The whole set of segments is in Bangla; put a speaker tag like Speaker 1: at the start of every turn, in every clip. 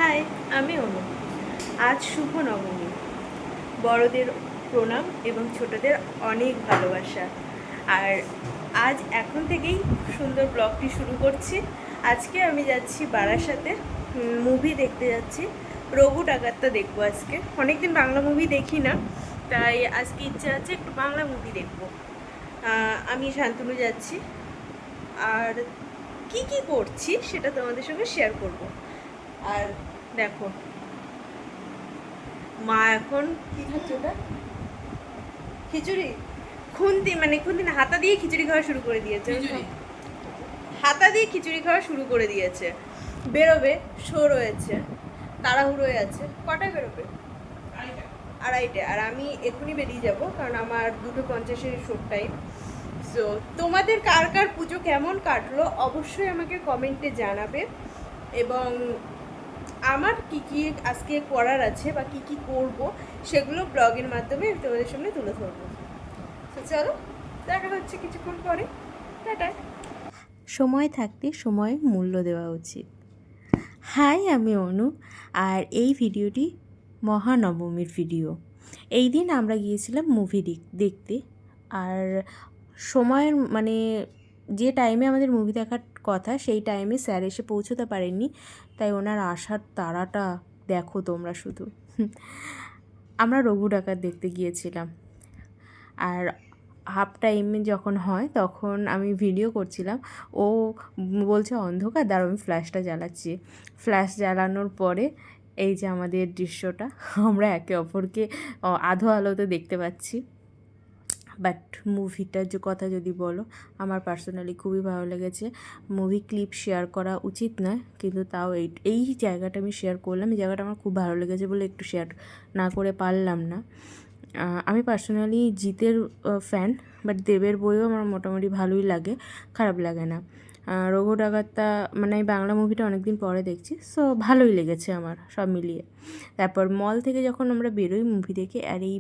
Speaker 1: হাই, আমি অনু। আজ শুভ নবমী। বড়দের প্রণাম এবং ছোটদের অনেক ভালোবাসা। আর আজ এখন থেকেই সুন্দর ব্লগটি শুরু করছি। আজকে আমি যাচ্ছি বারাসাতে, মুভি দেখতে যাচ্ছি। রঘু ডাকাতটা দেখবো আজকে। অনেকদিন বাংলা মুভি দেখি না, তাই আজকে ইচ্ছা আছে একটু বাংলা মুভি দেখবো। আমি শান্তনু যাচ্ছি। আর কি কি করছি সেটা তোমাদের সঙ্গে শেয়ার করব। আর দেখো, মা এখন কি খাচ্ছে? ওটা খিচুড়ি। খুন্তি না, হাতা দিয়ে খিচুড়ি খাওয়া শুরু করে দিয়েছে। হাতা দিয়ে খিচুড়ি খাওয়া শুরু করে দিয়েছে। বেরোবে, শো রয়েছে, তাড়াহুড়োয় আছে। কটায় বেরোবে? আড়াইটে। আর আমি এখনই বেরিয়ে যাব, কারণ আমার 2:50 শোর টাইম। সো তোমাদের কার কার পুজো কেমন কাটলো অবশ্যই আমাকে কমেন্টে জানাবে, এবং আমার কি কি আজকে করার আছে বা কি কি করব সেগুলো ব্লগের মাধ্যমে আমি তোমাদের সামনে তুলে ধরবো। তো চলো, দেখা হচ্ছে কিছুক্ষণ পরে। টাটা। সময় থাকতে সময় মূল্য দেওয়া উচিত। হাই, আমি অনু, আর এই ভিডিওটি মহানবমীর ভিডিও। এই দিন আমরা গিয়েছিলাম মুভি দেখতে। আর সময়ের যে টাইমে আমাদের মুভি দেখার কথা সেই টাইমে স্যার এসে পৌঁছতে পারেননি, তাই ওনার আসার তাড়াটা দেখো তোমরা শুধু। আমরা রঘু ডাকাত দেখতে গিয়েছিলাম। আর হাফ টাইমে যখন হয় তখন আমি ভিডিও করছিলাম। ও বলছে অন্ধকার, দাঁড়াও আমি ফ্ল্যাশটা জ্বালাচ্ছি। ফ্ল্যাশ জ্বালানোর পরে এই যে আমাদের দৃশ্যটা, আমরা একে অপরকে আধো আলোতে দেখতে পাচ্ছি। বাট মুভিটার যে কথা যদি বলো, আমার পার্সোনালি খুবই ভালো লেগেছে। মুভি ক্লিপ শেয়ার করা উচিত নয়, কিন্তু তাও এই জায়গাটা আমি শেয়ার করলাম। এই জায়গাটা আমার খুব ভালো লেগেছে বলে একটু শেয়ার না করে পারলাম না। আমি পার্সোনালি জিতের ফ্যান, বাট দেবের বইও আমার মোটামুটি ভালোই লাগে, খারাপ লাগে না। রঘু ডাকাতটা আমি বাংলা মুভিটা অনেকদিন পরে দেখছি, সো ভালোই লেগেছে আমার সব মিলিয়ে। তারপর মল থেকে যখন আমরা বেরোই মুভি দেখে, আর এই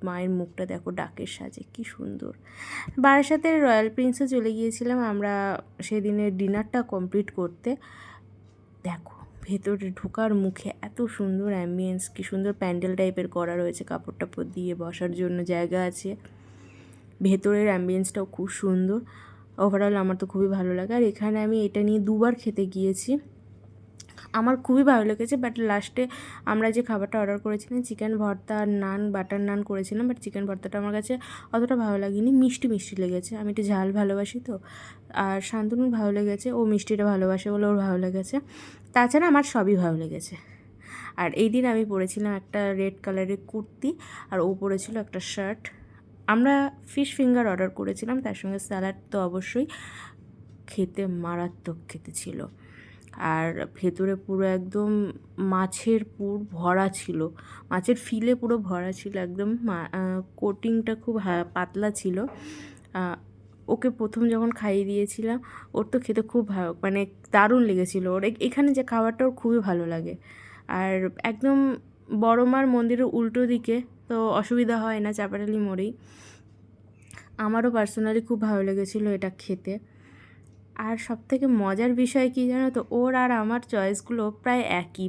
Speaker 1: মায়ের মুখটা দেখো ডাকের সাজে, কি সুন্দর। বারাসাতের রয়্যাল প্রিন্সে চলে গিয়েছিলাম আমরা সেদিনের ডিনারটা কমপ্লিট করতে। দেখো ভেতরে ঢোকার মুখে এত সুন্দর অ্যাম্বিয়েন্স, কি সুন্দর প্যান্ডেল টাইপের করা রয়েছে, কাপড় টাপড় দিয়ে বসার জন্য জায়গা আছে। ভেতরের অ্যাম্বিয়েন্সটাও খুব সুন্দর। ওভারঅল আমার তো খুবই ভালো লাগে। আর এখানে আমি এটা নিয়ে 2বার খেতে গিয়েছি, আমার খুবই ভালো লেগেছে। বাট লাস্টে আমরা যে খাবারটা অর্ডার করেছিলাম, চিকেন ভর্তা আর নান, বাটার নান করেছিলাম, বাট চিকেন ভর্তাটা আমার কাছে অতটা ভালো লাগেনি, মিষ্টি মিষ্টি লেগেছে। আমি একটু ঝাল ভালোবাসি তো। আর শান্তনুর ভালো লেগেছে, ও মিষ্টিটা ভালোবাসে বলে ওর ভালো লেগেছে। তাছাড়া আমার সবই ভালো লেগেছে। আর এই দিন আমি পরেছিলাম একটা রেড কালারের কুর্তি, আর ও পরেছিল একটা শার্ট। আমরা ফিশ ফিঙ্গার অর্ডার করেছিলাম, তার সঙ্গে স্যালাড তো অবশ্যই। খেতে মারাত্মক খেতে ছিল। আর ভেতরে পুরো একদম মাছের পুর ভরা ছিল, মাছের ফিলে পুরো ভরা ছিল একদম। কোটিংটা খুব পাতলা ছিল। ওকে প্রথম যখন খাইয়ে দিয়েছিলাম, ওর তো খেতে খুব ভালো, দারুণ লেগেছিলো ওর। এখানে যে খাবারটা ওর খুবই ভালো লাগে। আর একদম বড় মার মন্দিরের উল্টো দিকে, তো অসুবিধা হয় না, চাপাটালি মোড়েই। আমারও পার্সোনালি খুব ভালো লেগেছিলো এটা খেতে। আর সবথেকে মজার বিষয় কী জানো তো, ওর আর আমার চয়েসগুলো প্রায় একই,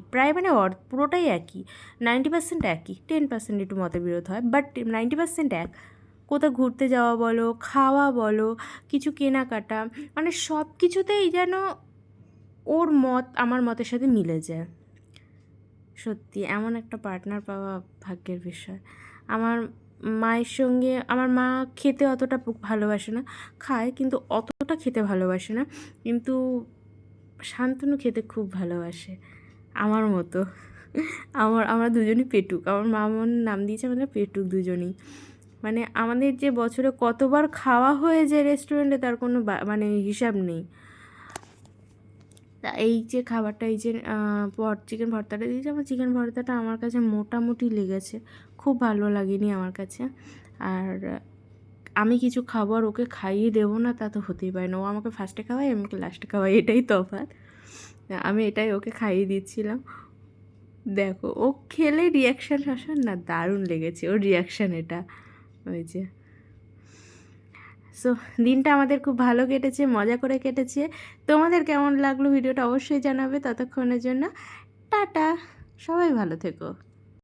Speaker 1: পুরোটাই একই। 90% একই, 10% একটু মতবিরোধ হয়, বাট 90% এক। কোথাও ঘুরতে যাওয়া বলো, খাওয়া বলো, কিছু কেনাকাটা, সব কিছুতেই যেন ওর মত আমার মতের সাথে মিলে যায়। সত্যি এমন একটা পার্টনার পাওয়া ভাগ্যের বিষয়। আমার মায়ের সঙ্গে, আমার মা খেতে অতটা ভালোবাসে না, খায় কিন্তু অতটা খেতে ভালোবাসে না, কিন্তু শান্তনু খেতে খুব ভালোবাসে আমার মতো। আমরা দুজনই পেটুক, আমার মা নাম দিয়েছে আমাদের পেটুক দুজনই। আমাদের যে বছরে কতবার খাওয়া হয়ে যায় রেস্টুরেন্টে তার কোনো হিসাব নেই। তা এই যে খাবারটা, এই যে চিকেন ভর্তাটা দিয়েছে, আমার চিকেন ভর্তাটা আমার কাছে মোটামুটি লেগেছে, খুব ভালো লাগেনি আমার কাছে। আর আমি কিছু খাবো আর ওকে খাইয়ে দেবো না, তা তো হতেই পারে না। ও আমাকে ফার্স্টে খাওয়াই, আমি ওকে লাস্টে খাওয়াই, এটাই তফাৎ। আমি এটাই ওকে খাইয়ে দিচ্ছিলাম। দেখো ও খেলে রিয়াকশান না, দারুণ লেগেছে ওর রিয়াকশান এটা। ওই যে সো দিনটা আমাদের খুব ভালো কেটেছে, মজা করে কেটেছে। তোমাদের কেমন লাগলো ভিডিওটা অবশ্যই জানাবে। ততক্ষণের জন্য টাটা, সবাই ভালো থেকো।